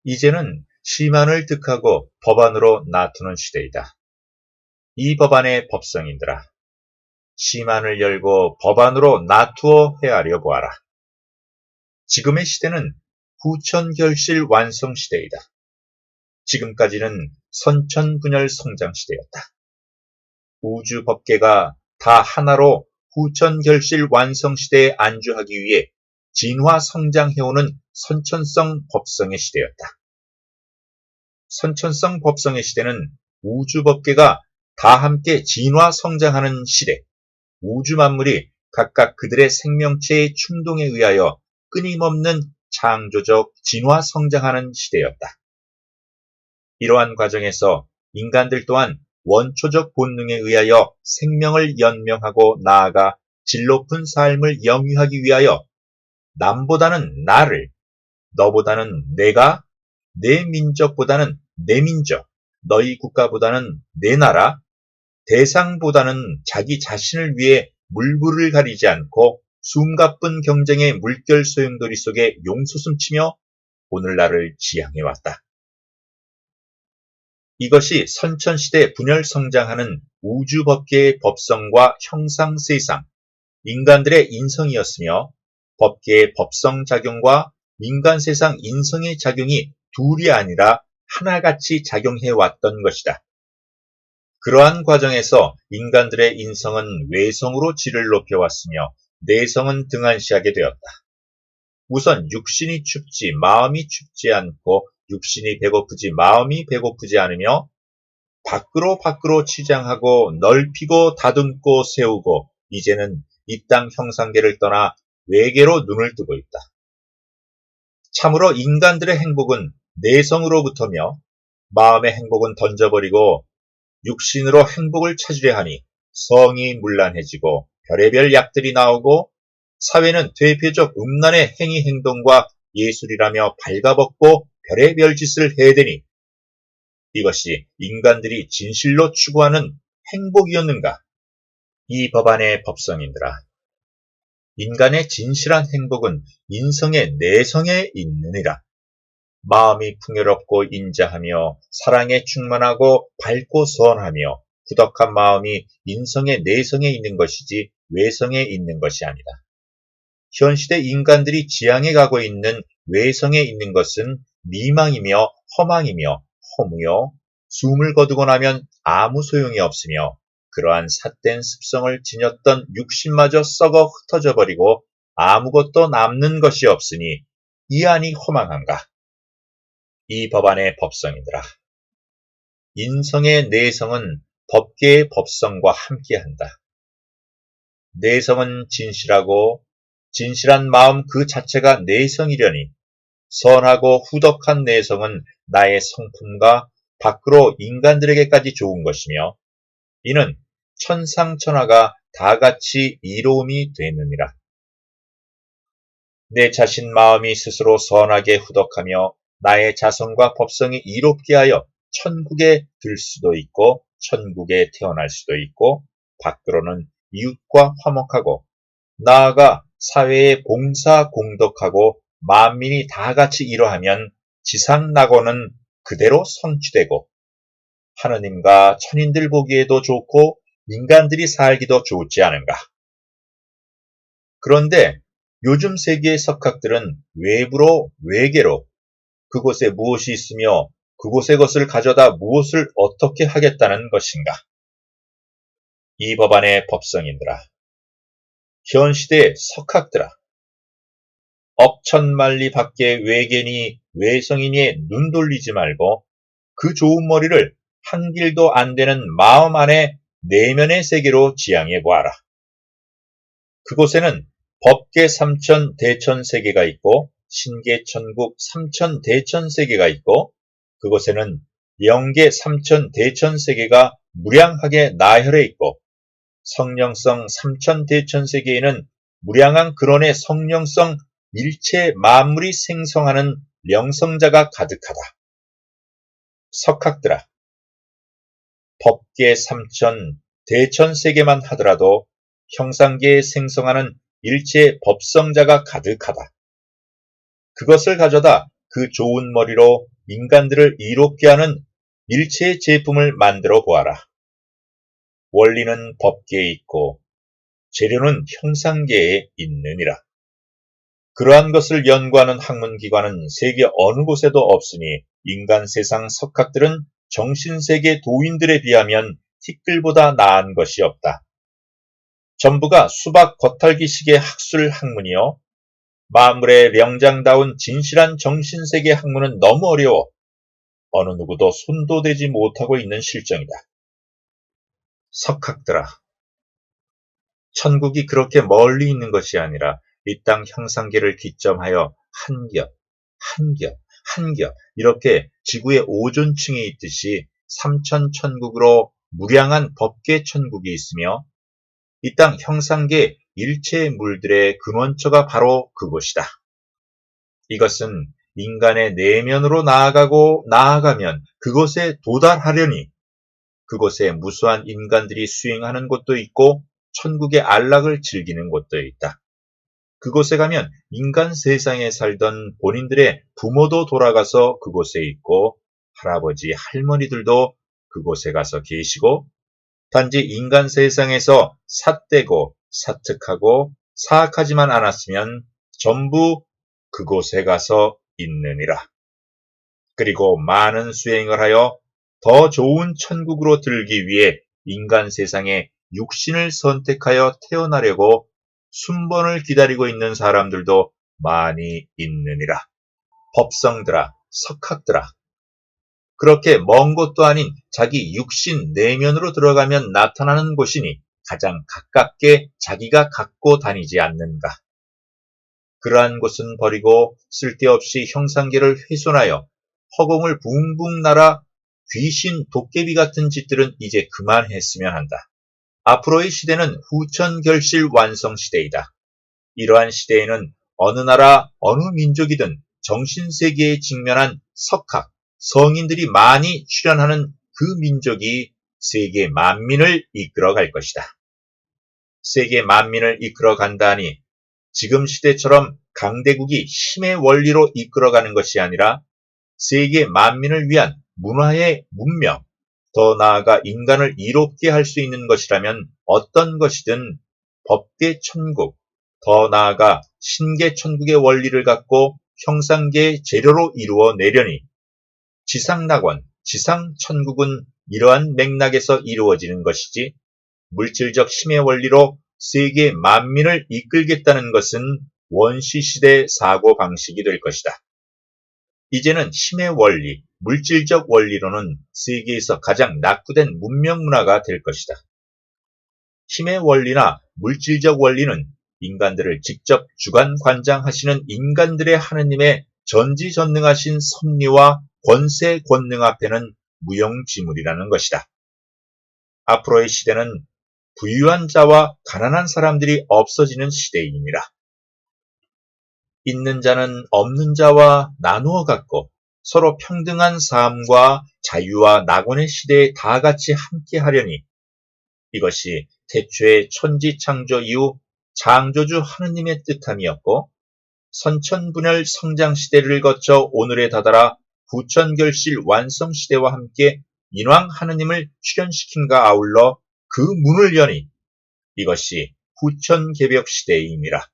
이제는 시만을 득하고 법안으로 놔두는 시대이다. 이 법안의 법성인들아, 시만을 열고 법안으로 놔두어 헤아려 보아라. 지금의 시대는 후천결실 완성 시대이다. 지금까지는 선천분열 성장 시대였다. 우주 법계가 다 하나로 후천결실 완성 시대에 안주하기 위해 진화 성장해오는 선천성 법성의 시대였다. 선천성 법성의 시대는 우주 법계가 다 함께 진화 성장하는 시대, 우주 만물이 각각 그들의 생명체의 충동에 의하여 끊임없는 창조적 진화 성장하는 시대였다. 이러한 과정에서 인간들 또한 원초적 본능에 의하여 생명을 연명하고 나아가 질 높은 삶을 영위하기 위하여 남보다는 나를, 너보다는 내가, 내 민족보다는 내 민족, 너희 국가보다는 내 나라, 대상보다는 자기 자신을 위해 물불을 가리지 않고 숨가쁜 경쟁의 물결 소용돌이 속에 용솟음치며 오늘날을 지향해왔다. 이것이 선천시대 분열 성장하는 우주법계의 법성과 형상세상, 인간들의 인성이었으며 법계의 법성작용과 인간세상 인성의 작용이 둘이 아니라 하나같이 작용해왔던 것이다. 그러한 과정에서 인간들의 인성은 외성으로 질을 높여왔으며 내성은 등한시하게 되었다. 우선 육신이 춥지 마음이 춥지 않고 육신이 배고프지 마음이 배고프지 않으며 밖으로 치장하고 넓히고 다듬고 세우고 이제는 이 땅 형상계를 떠나 외계로 눈을 뜨고 있다. 참으로 인간들의 행복은 내성으로부터며 마음의 행복은 던져버리고 육신으로 행복을 찾으려 하니 성이 문란해지고 별의별 약들이 나오고 사회는 대표적 음란의 행위 행동과 예술이라며 발가벗고 별의별 짓을 해대니 이것이 인간들이 진실로 추구하는 행복이었는가? 이 법안의 법성인들아, 인간의 진실한 행복은 인성의 내성에 있느니라. 마음이 풍요롭고 인자하며 사랑에 충만하고 밝고 선하며 후덕한 마음이 인성의 내성에 있는 것이지 외성에 있는 것이 아니다. 현시대 인간들이 지향해 가고 있는 외성에 있는 것은 미망이며 허망이며 허무요, 숨을 거두고 나면 아무 소용이 없으며 그러한 삿된 습성을 지녔던 육신마저 썩어 흩어져 버리고 아무것도 남는 것이 없으니 이 안이 허망한가? 이 법안의 법성이더라. 인성의 내성은 법계의 법성과 함께한다. 내성은 진실하고 진실한 마음 그 자체가 내성이려니 선하고 후덕한 내성은 나의 성품과 밖으로 인간들에게까지 좋은 것이며 이는 천상천하가 다같이 이로움이 되느니라. 내 자신 마음이 스스로 선하게 후덕하며 나의 자성과 법성이 이롭게 하여 천국에 들 수도 있고 천국에 태어날 수도 있고 밖으로는 이웃과 화목하고 나아가 사회에 봉사 공덕하고 만민이 다같이 이러하면 지상낙원은 그대로 성취되고 하느님과 천인들 보기에도 좋고 인간들이 살기도 좋지 않은가. 그런데 요즘 세계의 석학들은 외부로 외계로 그곳에 무엇이 있으며 그곳의 것을 가져다 무엇을 어떻게 하겠다는 것인가. 이 법안의 법성인들아, 현시대의 석학들아, 억천만리 밖에 외계니 외성이니에 눈 돌리지 말고 그 좋은 머리를 한 길도 안 되는 마음 안에 내면의 세계로 지향해 보아라. 그곳에는 법계 삼천 대천 세계가 있고 신계 천국 삼천 대천 세계가 있고 그곳에는 영계 삼천 대천 세계가 무량하게 나열해 있고 성령성 삼천 대천 세계에는 무량한 근원의 성령성 일체 만물이 생성하는 영성자가 가득하다. 석학들아, 법계 삼천 대천 세계만 하더라도 형상계에 생성하는 일체 법성자가 가득하다. 그것을 가져다 그 좋은 머리로 인간들을 이롭게 하는 일체의 제품을 만들어 보아라. 원리는 법계에 있고 재료는 형상계에 있느니라. 그러한 것을 연구하는 학문기관은 세계 어느 곳에도 없으니 인간 세상 석학들은 정신세계 도인들에 비하면 티끌보다 나은 것이 없다. 전부가 수박 겉핥기식의 학술 학문이요. 만물의 명장다운 진실한 정신세계 학문은 너무 어려워 어느 누구도 손도 대지 못하고 있는 실정이다. 석학들아, 천국이 그렇게 멀리 있는 것이 아니라 이 땅 형상계를 기점하여 한 겹, 한 겹, 한 겹 이렇게 지구의 오존층이 있듯이 삼천천국으로 무량한 법계 천국이 있으며 이 땅 형상계 일체의 물들의 근원처가 바로 그곳이다. 이것은 인간의 내면으로 나아가면 그곳에 도달하려니 그곳에 무수한 인간들이 수행하는 곳도 있고 천국의 안락을 즐기는 곳도 있다. 그곳에 가면 인간 세상에 살던 본인들의 부모도 돌아가서 그곳에 있고 할아버지, 할머니들도 그곳에 가서 계시고 단지 인간 세상에서 삿되고 사특하고 사악하지만 않았으면 전부 그곳에 가서 있느니라. 그리고 많은 수행을 하여 더 좋은 천국으로 들기 위해 인간 세상에 육신을 선택하여 태어나려고 순번을 기다리고 있는 사람들도 많이 있느니라. 법성들아, 석학들아, 그렇게 먼 곳도 아닌 자기 육신 내면으로 들어가면 나타나는 곳이니 가장 가깝게 자기가 갖고 다니지 않는가. 그러한 곳은 버리고 쓸데없이 형상계를 훼손하여 허공을 붕붕 날아 귀신 도깨비 같은 짓들은 이제 그만했으면 한다. 앞으로의 시대는 후천결실 완성 시대이다. 이러한 시대에는 어느 나라 어느 민족이든 정신세계에 직면한 석학, 성인들이 많이 출현하는 그 민족이 세계 만민을 이끌어갈 것이다. 세계 만민을 이끌어간다 하니 지금 시대처럼 강대국이 힘의 원리로 이끌어가는 것이 아니라 세계 만민을 위한 문화의 문명, 더 나아가 인간을 이롭게 할 수 있는 것이라면 어떤 것이든 법계 천국, 더 나아가 신계 천국의 원리를 갖고 형상계의 재료로 이루어내려니 지상낙원, 지상천국은 이러한 맥락에서 이루어지는 것이지 물질적 힘의 원리로 세계 만민을 이끌겠다는 것은 원시시대 사고방식이 될 것이다. 이제는 힘의 원리, 물질적 원리로는 세계에서 가장 낙후된 문명문화가 될 것이다. 힘의 원리나 물질적 원리는 인간들을 직접 주관관장하시는 인간들의 하느님의 전지전능하신 섭리와 권세 권능 앞에는 무용지물이라는 것이다. 앞으로의 시대는 부유한 자와 가난한 사람들이 없어지는 시대이니라. 있는 자는 없는 자와 나누어 갖고 서로 평등한 삶과 자유와 낙원의 시대에 다 같이 함께 하려니 이것이 태초의 천지창조 이후 창조주 하느님의 뜻함이었고 선천분열 성장시대를 거쳐 오늘에 다다라 후천결실 완성시대와 함께 인왕 하느님을 출현시킨가 아울러 그 문을 여니 이것이 후천개벽시대임이라.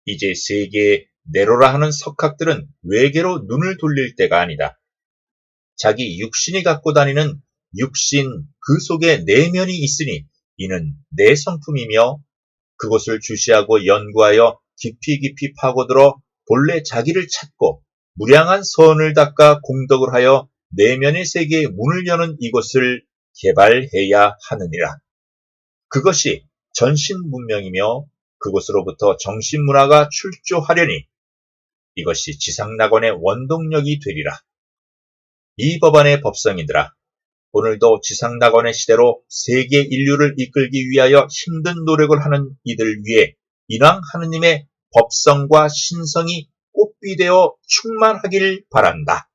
이제 세계에 내로라 하는 석학들은 외계로 눈을 돌릴 때가 아니다. 자기 육신이 갖고 다니는 육신 그 속에 내면이 있으니 이는 내 성품이며 그것을 주시하고 연구하여 깊이 파고들어 본래 자기를 찾고 무량한 선을 닦아 공덕을 하여 내면의 세계의 문을 여는 이곳을 개발해야 하느니라. 그것이 전신문명이며 그곳으로부터 정신문화가 출조하려니 이것이 지상낙원의 원동력이 되리라. 이 법안의 법성이들아, 오늘도 지상낙원의 시대로 세계 인류를 이끌기 위하여 힘든 노력을 하는 이들 위해 인왕 하느님의 법성과 신성이 꽃비되어 충만하길 바란다.